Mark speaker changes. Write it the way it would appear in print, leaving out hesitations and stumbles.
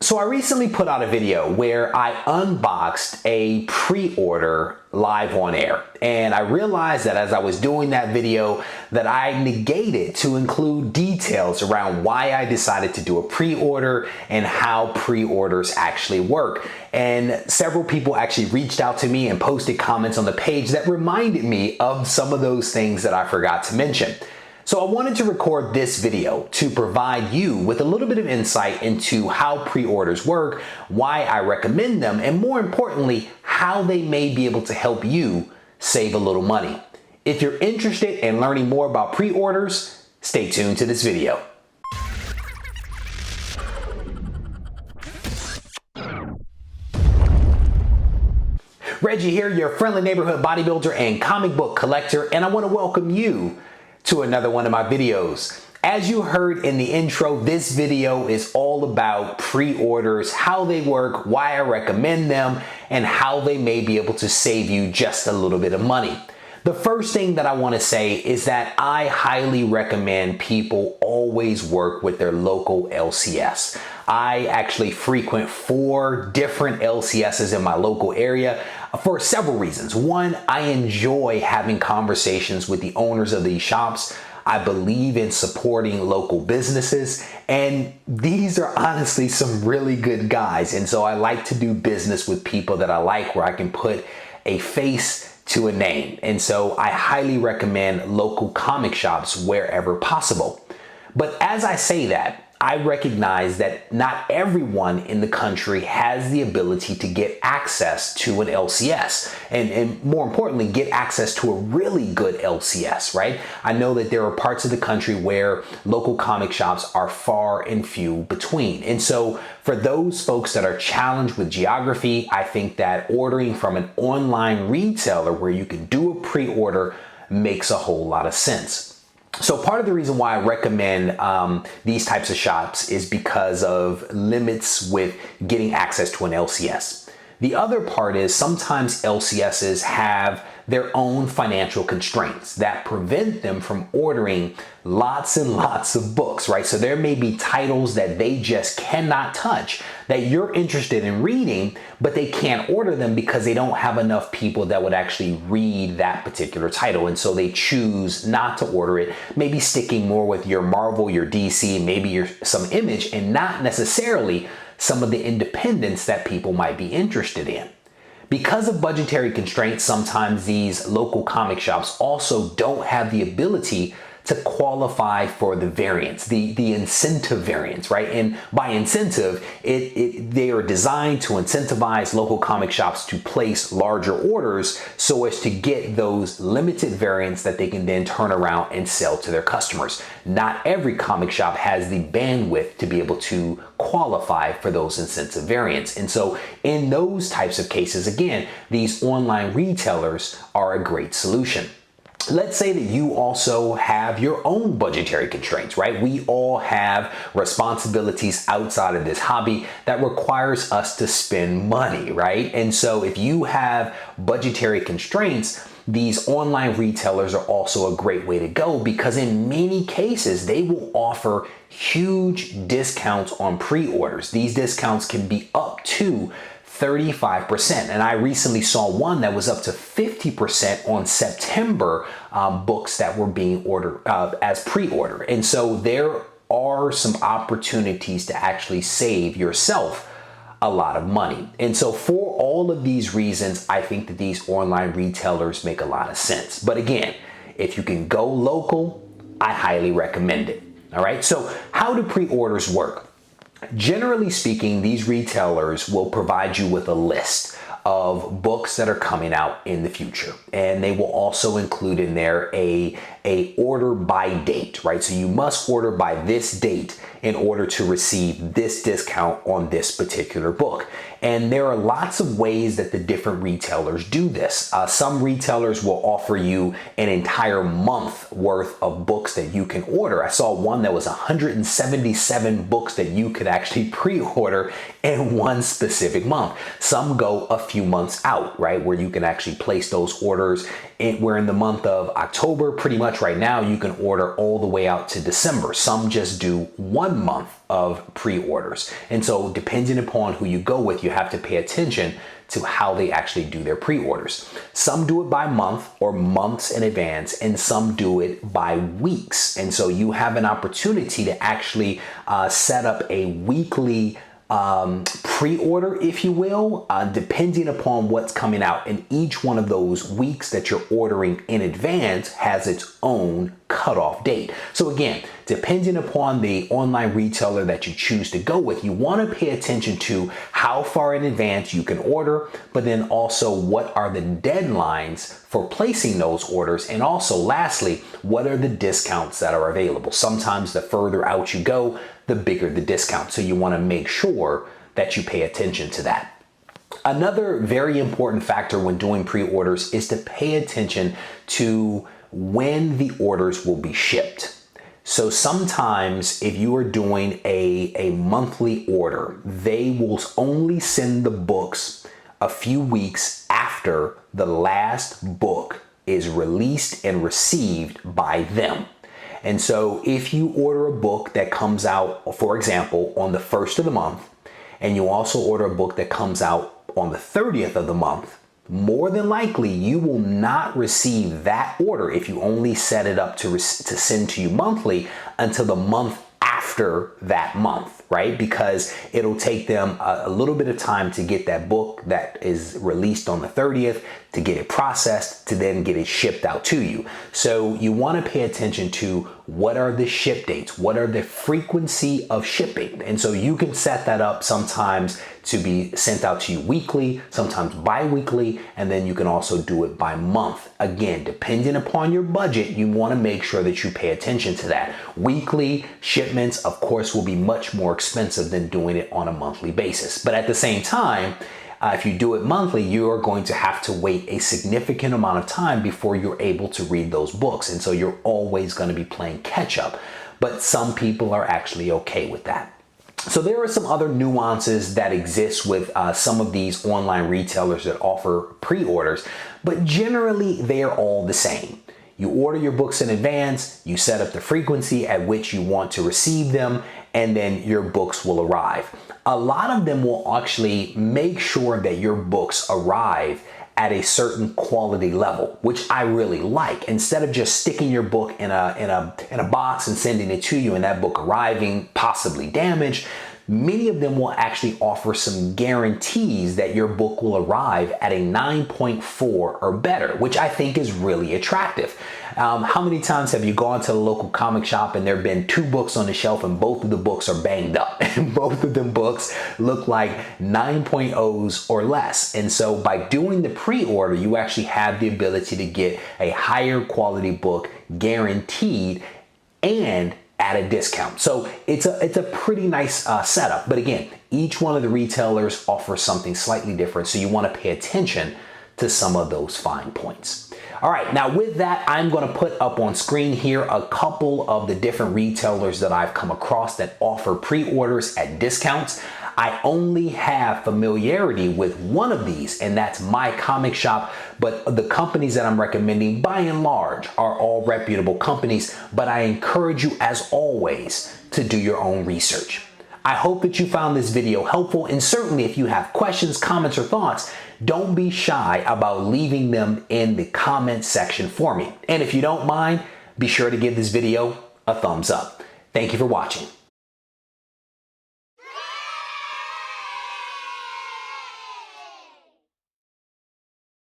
Speaker 1: So I recently put out a video where I unboxed a pre-order live on air, and I realized that as I was doing that video that I negated to include details around why I decided to do a pre-order and how pre-orders actually work. And several people actually reached out to me and posted comments on the page that reminded me of some of those things that I forgot to mention. So I wanted to record this video to provide you with a little bit of insight into how pre-orders work, why I recommend them, and more importantly, how they may be able to help you save a little money. If you're interested in learning more about pre-orders, stay tuned to this video. Reggie here, your friendly neighborhood bodybuilder and comic book collector, and I want to welcome you to another one of my videos. As you heard in the intro, this video is all about pre-orders, how they work, why I recommend them, and how they may be able to save you just a little bit of money. The first thing that I want to say is that I highly recommend people always work with their local LCS. I actually frequent 4 different LCSs in my local area for several reasons. One, I enjoy having conversations with the owners of these shops. I believe in supporting local businesses, and these are honestly some really good guys. And so I like to do business with people that I like, where I can put a face to a name. And so I highly recommend local comic shops wherever possible. But as I say that, I recognize that not everyone in the country has the ability to get access to an LCS, and more importantly, get access to a really good LCS, right? I know that there are parts of the country where local comic shops are far and few between. And so for those folks that are challenged with geography, I think that ordering from an online retailer where you can do a pre-order makes a whole lot of sense. So part of the reason why I recommend these types of shops is because of limits with getting access to an LCS. The other part is sometimes LCSs have their own financial constraints that prevent them from ordering lots and lots of books, right? So there may be titles that they just cannot touch that you're interested in reading, but they can't order them because they don't have enough people that would actually read that particular title. And so they choose not to order it, maybe sticking more with your Marvel, your DC, maybe some Image, and not necessarily some of the independents that people might be interested in. Because of budgetary constraints, sometimes these local comic shops also don't have the ability to qualify for the variants, the incentive variants, right? And by incentive, they are designed to incentivize local comic shops to place larger orders so as to get those limited variants that they can then turn around and sell to their customers. Not every comic shop has the bandwidth to be able to qualify for those incentive variants. And so in those types of cases, again, these online retailers are a great solution. Let's say that you also have your own budgetary constraints, right? We all have responsibilities outside of this hobby that requires us to spend money, right? And so if you have budgetary constraints, these online retailers are also a great way to go, because in many cases, they will offer huge discounts on pre-orders. These discounts can be up to 35%. And I recently saw one that was up to 50% on September books that were being ordered as pre-order. And so there are some opportunities to actually save yourself a lot of money. And so for all of these reasons, I think that these online retailers make a lot of sense. But again, if you can go local, I highly recommend it. All right. So how do pre-orders work? Generally speaking, these retailers will provide you with a list of books that are coming out in the future. And they will also include in there a order by date, right? So you must order by this date in order to receive this discount on this particular book. And there are lots of ways that the different retailers do this. Some retailers will offer you an entire month worth of books that you can order. I saw one that was 177 books that you could actually pre-order in one specific month. Some go a few few months out, right? Where you can actually place those orders. We're in the month of October, pretty much right now, you can order all the way out to December. Some just do 1 month of pre-orders. And so depending upon who you go with, you have to pay attention to how they actually do their pre-orders. Some do it by month or months in advance, and some do it by weeks. And so you have an opportunity to actually set up a weekly pre-order, if you will, depending upon what's coming out. And each one of those weeks that you're ordering in advance has its own cutoff date. So again, depending upon the online retailer that you choose to go with, you want to pay attention to how far in advance you can order, but then also what are the deadlines for placing those orders. And also lastly, what are the discounts that are available? Sometimes the further out you go, the bigger the discount. So you want to make sure that you pay attention to that. Another very important factor when doing pre-orders is to pay attention to when the orders will be shipped. So sometimes if you are doing a monthly order, they will only send the books a few weeks after the last book is released and received by them. And so if you order a book that comes out, for example, on the 1st of the month, and you also order a book that comes out on the 30th of the month, more than likely you will not receive that order if you only set it up to send to you monthly until the month after that month, right? Because it'll take them a little bit of time to get that book that is released on the 30th, to get it processed, to then get it shipped out to you. So you want to pay attention to what are the ship dates, what are the frequency of shipping. And so you can set that up sometimes to be sent out to you weekly, sometimes bi-weekly, and then you can also do it by month. Again, depending upon your budget, you want to make sure that you pay attention to that. Weekly shipments, of course, will be much more expensive than doing it on a monthly basis. But at the same time, if you do it monthly, you are going to have to wait a significant amount of time before you're able to read those books. And so you're always going to be playing catch up. But some people are actually okay with that. So there are some other nuances that exist with some of these online retailers that offer pre-orders, but generally they're all the same. You order your books in advance, you set up the frequency at which you want to receive them, and then your books will arrive. A lot of them will actually make sure that your books arrive at a certain quality level, which I really like. Instead of just sticking your book in a box and sending it to you and that book arriving possibly damaged, many of them will actually offer some guarantees that your book will arrive at a 9.4 or better, which I think is really attractive. How many times have you gone to the local comic shop and there have been 2 books on the shelf and both of the books are banged up and both of them books look like 9.0s or less? And so by doing the pre-order, you actually have the ability to get a higher quality book guaranteed and at a discount. So it's a pretty nice setup. But again, each one of the retailers offers something slightly different. So you want to pay attention to some of those fine points. All right, now with that, I'm going to put up on screen here a couple of the different retailers that I've come across that offer pre-orders at discounts. I only have familiarity with one of these, and that's My Comic Shop, but the companies that I'm recommending by and large are all reputable companies, but I encourage you as always to do your own research. I hope that you found this video helpful, and certainly if you have questions, comments, or thoughts, don't be shy about leaving them in the comment section for me. And if you don't mind, be sure to give this video a thumbs up. Thank you for watching.